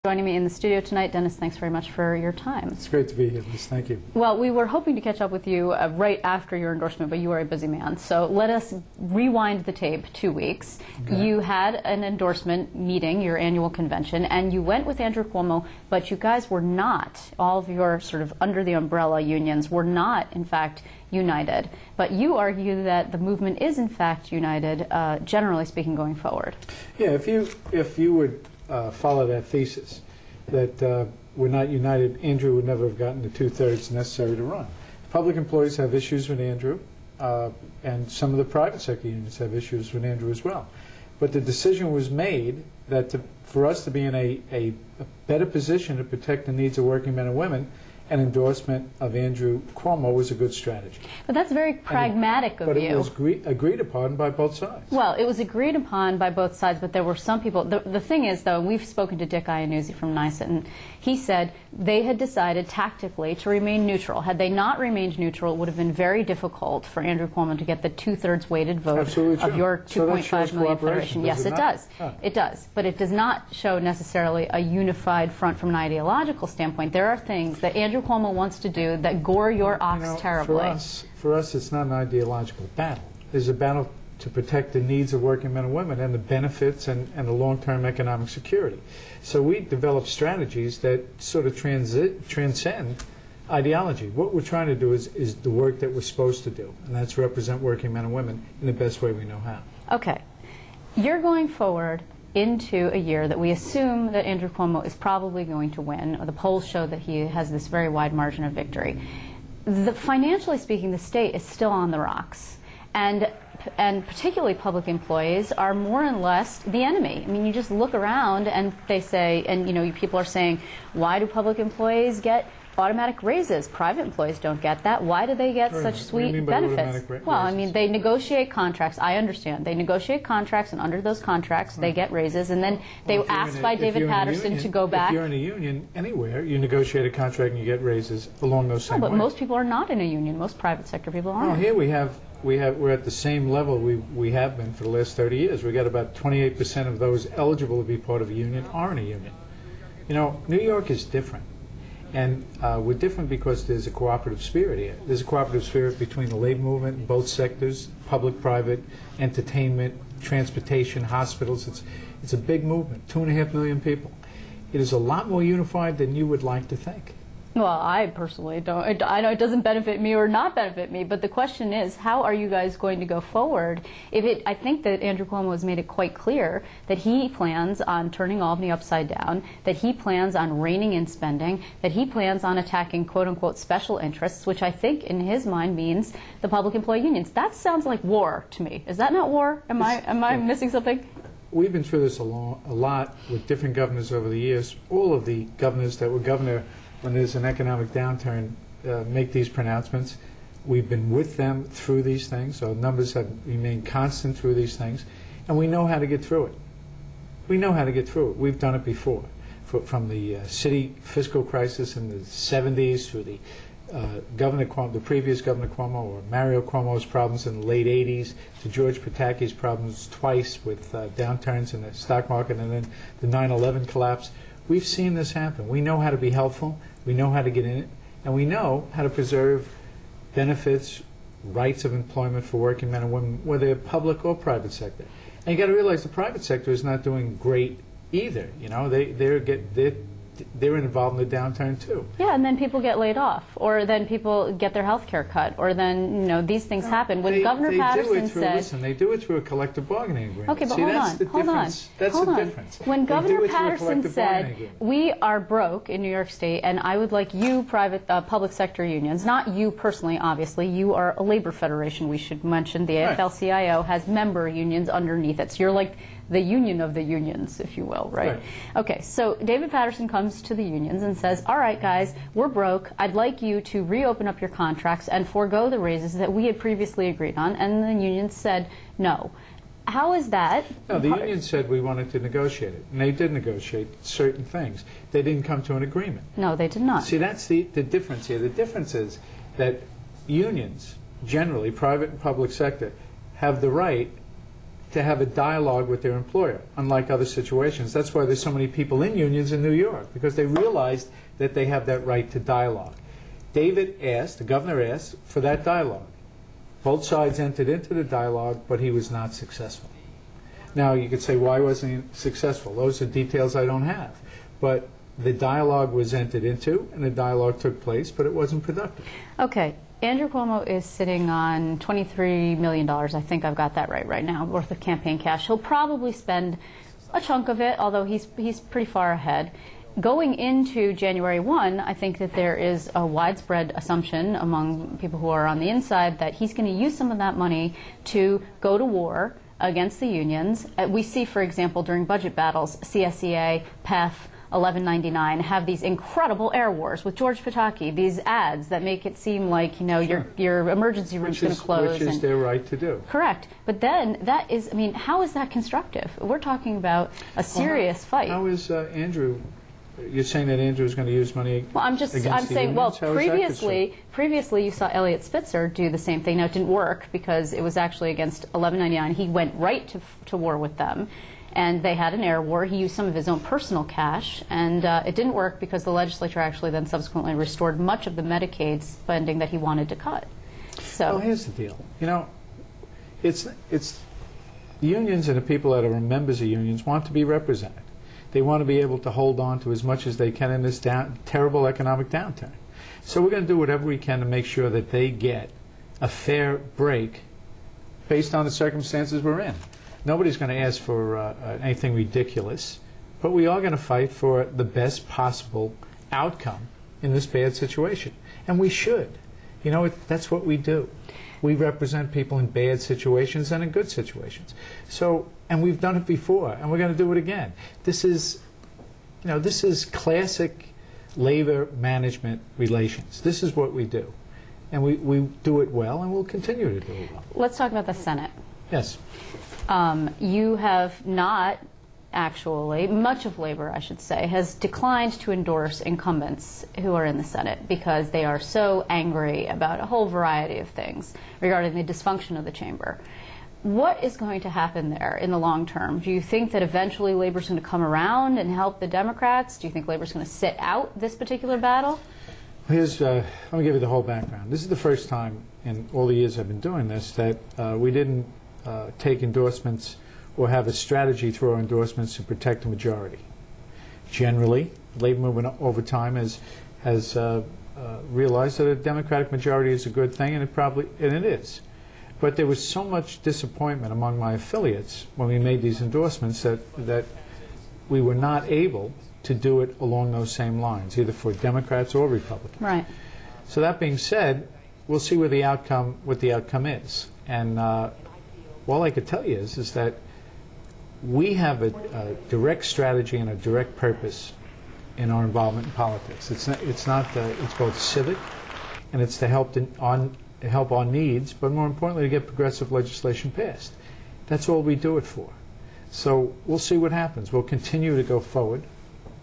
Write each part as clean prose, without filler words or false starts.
Joining me in the studio tonight. Dennis, thanks very much for your time. It's great to be here, Liz. Thank you. Well, we were hoping to catch up with you right after your endorsement, but you are a busy man. So let us rewind the tape 2 weeks. Okay. You had an endorsement meeting, your annual convention, and you went with Andrew Cuomo, but you guys were not, all of your sort of under the umbrella unions were not, in fact, united. But you argue that the movement is, in fact, united, generally speaking, going forward. Yeah, if you would follow that thesis, that we're not united, Andrew would never have gotten the 2/3 necessary to run. Public employees have issues with Andrew, and some of the private sector unions have issues with Andrew as well. But the decision was made that for us to be in a better position to protect the needs of working men and women, an endorsement of Andrew Cuomo was a good strategy. But that's very pragmatic of you. But it was agreed upon by both sides. Well, it was agreed upon by both sides, but there were some people. The thing is, though, we've spoken to Dick Iannuzzi from NYSET, and he said they had decided tactically to remain neutral. Had they not remained neutral, it would have been very difficult for Andrew Cuomo to get the 2/3 weighted vote of your 2.5 million federation. Yes, it does. It does. But it does not show necessarily a unified front from an ideological standpoint. There are things that Andrew Cuomo wants to do that gore your ox terribly. For us, it's not an ideological battle. There's a battle to protect the needs of working men and women and the benefits and the long-term economic security. So we develop strategies that sort of transcend ideology. What we're trying to do is the work that we're supposed to do, and that's represent working men and women in the best way we know how. Okay. You're going forward into a year that we assume that Andrew Cuomo is probably going to win. The polls show that he has this very wide margin of victory. Financially speaking, the state is still on the rocks. And particularly public employees are more and less the enemy. I mean, you just look around and they say, and you know, people are saying, why do public employees get automatic raises? Private employees don't get that. Why do they get such sweet benefits? Well, I mean, they negotiate contracts. I understand. They negotiate contracts, and under those contracts, they get raises. And then they were asked by David Patterson to go back. If you're in a union anywhere, you negotiate a contract and you get raises along those same lines. But most people are not in a union. Most private sector people aren't. Well, here we're at the same level we have been for the last 30 years. We got about 28% of those eligible to be part of a union are in a union. You know, New York is different. And we're different because there's a cooperative spirit here. There's a cooperative spirit between the labor movement in both sectors, public, private, entertainment, transportation, hospitals. It's a big movement, 2.5 million people. It is a lot more unified than you would like to think. Well, I personally don't. I know it doesn't benefit me or not benefit me, but the question is, how are you guys going to go forward? I think that Andrew Cuomo has made it quite clear that he plans on turning Albany upside down, that he plans on reining in spending, that he plans on attacking quote-unquote special interests, which I think in his mind means the public employee unions. That sounds like war to me. Is that not war? Am I missing something? We've been through this a lot with different governors over the years. All of the governors that were governor when there's an economic downturn make these pronouncements. We've been with them through these things. So numbers have remained constant through these things. And we know how to get through it. We know how to get through it. We've done it before. From the city fiscal crisis in the 70s through the the previous Governor Cuomo, or Mario Cuomo's problems in the late 80s, to George Pataki's problems twice with downturns in the stock market, and then the 9/11 collapse. We've seen this happen. We know how to be helpful. We know how to get in it. And we know how to preserve benefits, rights of employment for working men and women, whether they're public or private sector. And you got to realize the private sector is not doing great either. You know, they're involved in the downturn too. Yeah, and then people get laid off, or then people get their health care cut, or then these things happen. When Governor Patterson said, listen, they do it through a collective bargaining agreement. Okay, but That's the difference. When Governor Patterson said, we are broke in New York State, and I would like you public sector unions, not you personally, obviously, you are a labor federation, we should mention. The afl-cio has member unions underneath it. So you're like the union of the unions, if you will, right? Okay, so David Patterson comes to the unions and says, all right, guys, we're broke. I'd like you to reopen up your contracts and forego the raises that we had previously agreed on. And the unions said no. How is that? No, the union said we wanted to negotiate it, and they did negotiate certain things. They didn't come to an agreement. No, they did not. See, that's the difference here. The difference is that unions, generally, private and public sector, have the right to have a dialogue with their employer, unlike other situations. That's why there's so many people in unions in New York, because they realized that they have that right to dialogue. David asked, the governor asked, for that dialogue. Both sides entered into the dialogue, but he was not successful. Now, you could say, why wasn't he successful? Those are details I don't have. But the dialogue was entered into, and the dialogue took place, but it wasn't productive. Okay. Andrew Cuomo is sitting on $23 million, I think I've got that right now, worth of campaign cash. He'll probably spend a chunk of it, although he's pretty far ahead. Going into January 1, I think that there is a widespread assumption among people who are on the inside that he's going to use some of that money to go to war against the unions. We see, for example, during budget battles, CSEA, PEF, 1199 have these incredible air wars with George Pataki, these ads that make it seem like, you know, Sure. your emergency room's going to close. Which is their right to do. Correct. But then that is, I mean, how is that constructive? We're talking about a serious fight. How is Andrew, you're saying that Andrew is going to use money Well, I'm saying, well, previously you saw Elliot Spitzer do the same thing. Now, it didn't work because it was actually against 1199. He went right to war with them. And they had an air war. He used some of his own personal cash, and it didn't work because the legislature actually then subsequently restored much of the Medicaid spending that he wanted to cut. So, well, here's the deal. You know, it's unions and the people that are members of unions want to be represented. They want to be able to hold on to as much as they can in this terrible economic downturn. So we're going to do whatever we can to make sure that they get a fair break based on the circumstances we're in. Nobody's going to ask for anything ridiculous, but we are going to fight for the best possible outcome in this bad situation. And we should. You know, that's what we do. We represent people in bad situations and in good situations. So, and we've done it before, and we're going to do it again. This is, you know, this is classic labor management relations. This is what we do. And we do it well, and we'll continue to do it well. let's talk about the Senate. Yes. You have not actually, much of labor, I should say, has declined to endorse incumbents who are in the Senate because they are so angry about a whole variety of things regarding the dysfunction of the chamber. What is going to happen there in the long term? Do you think that eventually labor is going to come around and help the Democrats? Do you think labor is going to sit out this particular battle? Let me give you the whole background. This is the first time in all the years I've been doing this that we didn't take endorsements or have a strategy through our endorsements to protect the majority. Generally, the labor movement over time has realized that a Democratic majority is a good thing, and it is. But there was so much disappointment among my affiliates when we made these endorsements that we were not able to do it along those same lines, either for Democrats or Republicans. Right. So that being said, we'll see what the outcome is. And all I could tell you is that we have a direct strategy and a direct purpose in our involvement in politics. It's both civic, and it's to help our needs, but more importantly, to get progressive legislation passed. That's all we do it for. So we'll see what happens. We'll continue to go forward.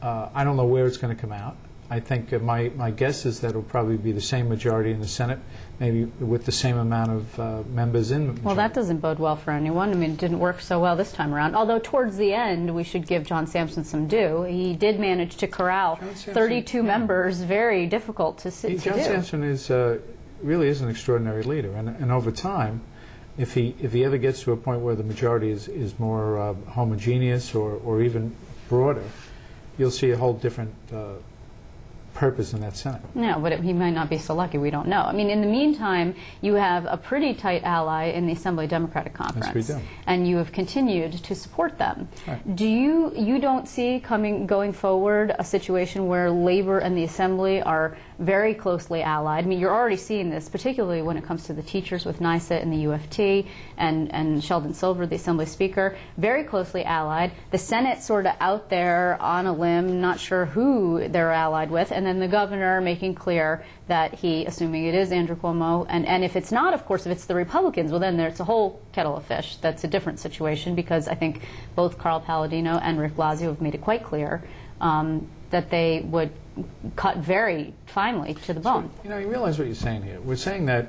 I don't know where it's going to come out. I think my guess is that it'll probably be the same majority in the Senate, maybe with the same amount of members in the majority. Well, that doesn't bode well for anyone. I mean, it didn't work so well this time around. Although towards the end, we should give John Sampson some due. He did manage to corral 32 members, very difficult to do. John Sampson really is an extraordinary leader, and over time, if he ever gets to a point where the majority is more homogeneous or even broader, you'll see a whole different purpose in that Senate. No, but he might not be so lucky. We don't know. I mean, in the meantime, you have a pretty tight ally in the Assembly Democratic Conference. Yes, we do. And you have continued to support them. Right. Do you don't see going forward a situation where Labor and the Assembly are very closely allied? I mean, you're already seeing this, particularly when it comes to the teachers with NYSET and the UFT and Sheldon Silver, the Assembly Speaker, very closely allied. The Senate sort of out there on a limb, not sure who they're allied with, and then the governor making clear that he, assuming it is Andrew Cuomo, and if it's not, of course, if it's the Republicans, well, then there's a whole kettle of fish. That's a different situation because I think both Carl Palladino and Rick Blasio have made it quite clear that they would cut very finely to the bone. So, you realize what you're saying here. We're saying that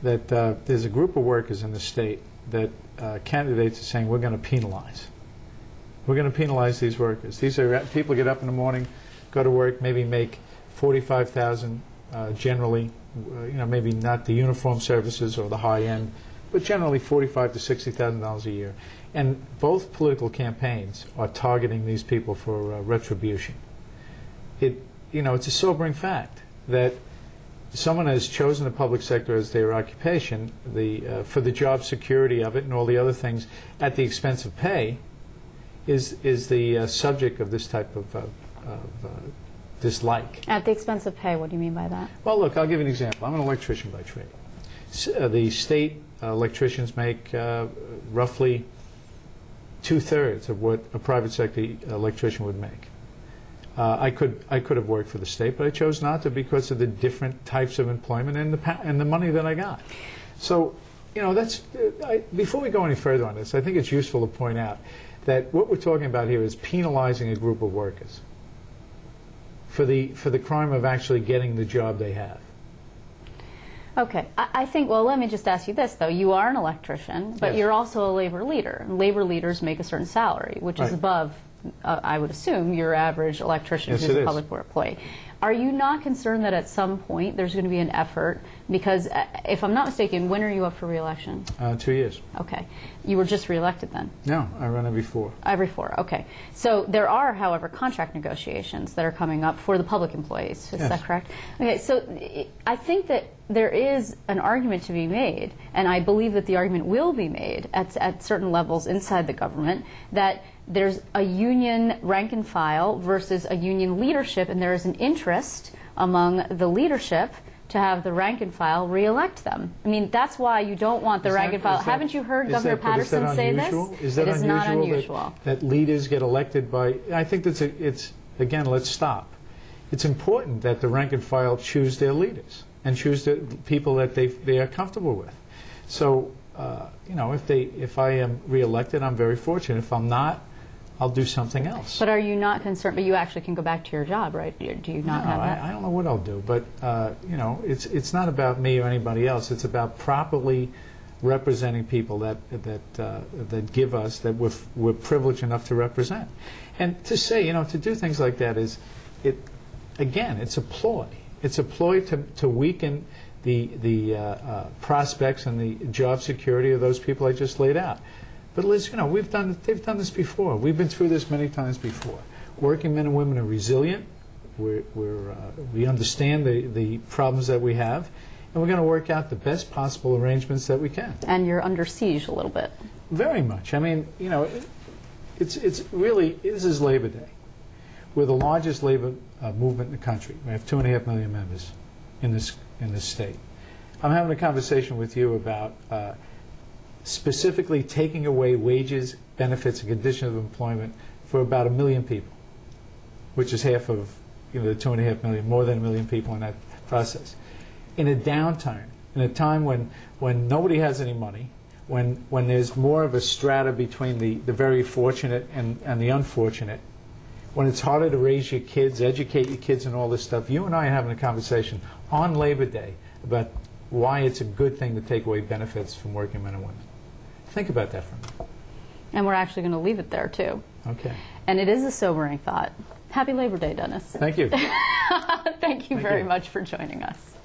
there's a group of workers in the state that candidates are saying we're going to penalize. We're going to penalize these workers. These are people get up in the morning, go to work, maybe make $45,000 generally, maybe not the uniform services or the high end, but generally $45,000 to $60,000 a year. And both political campaigns are targeting these people for retribution. It's a sobering fact that someone has chosen the public sector as their occupation for the job security of it and all the other things at the expense of pay is the subject of this type of dislike. At the expense of pay, what do you mean by that? Well, look, I'll give you an example. I'm an electrician by trade. The state electricians make roughly 2/3 of what a private sector electrician would make. I could have worked for the state, but I chose not to because of the different types of employment and the money that I got. So, before we go any further on this, I think it's useful to point out that what we're talking about here is penalizing a group of workers for the crime of actually getting the job they have. Okay. I think, well, let me just ask you this, though. You are an electrician, but Yes. you're also a labor leader. Labor leaders make a certain salary, which is Right. above, I would assume, your average electrician Yes, who's it a is. public employee. Are you not concerned that at some point there's going to be an effort? Because if I'm not mistaken, when are you up for re-election? 2 years. Okay. You were just re-elected then? No, I run every 4. Every 4, okay. So there are, however, contract negotiations that are coming up for the public employees. Is Yes. that correct? Okay, so I think that there is an argument to be made, and I believe that the argument will be made at certain levels inside the government, that there's a union rank and file versus a union leadership, and there is an interest among the leadership to have the rank and file re-elect them. I mean, that's why you don't want the rank and file. Haven't you heard Governor Patterson say this? Is that it is unusual not unusual. that leaders get elected by? I think it's again. Let's stop. It's important that the rank and file choose their leaders and choose the people that they are comfortable with. So if I am re-elected, I'm very fortunate. If I'm not, I'll do something else. But are you not concerned? But you actually can go back to your job, right? Do you not have that? I don't know what I'll do, but it's not about me or anybody else. It's about properly representing people that give us that we're privileged enough to represent. And to say, to do things like that it's a ploy. It's a ploy to weaken the prospects and the job security of those people I just laid out. But Liz, they've done this before. We've been through this many times before. Working men and women are resilient. We understand the problems that we have, and we're going to work out the best possible arrangements that we can. And you're under siege a little bit. Very much. I mean, it's really, this is Labor Day. We're the largest labor movement in the country. We have 2.5 million members in this state. I'm having a conversation with you about specifically taking away wages, benefits, and conditions of employment for about 1 million people, which is half of the 2.5 million, more than 1 million people in that process. In a downturn, in a time when nobody has any money, when there's more of a strata between the very fortunate and the unfortunate, when it's harder to raise your kids, educate your kids, and all this stuff, you and I are having a conversation on Labor Day about why it's a good thing to take away benefits from working men and women. Think about that for a minute. And we're actually going to leave it there, too. Okay. And it is a sobering thought. Happy Labor Day, Dennis. Thank you. Thank you very much for joining us.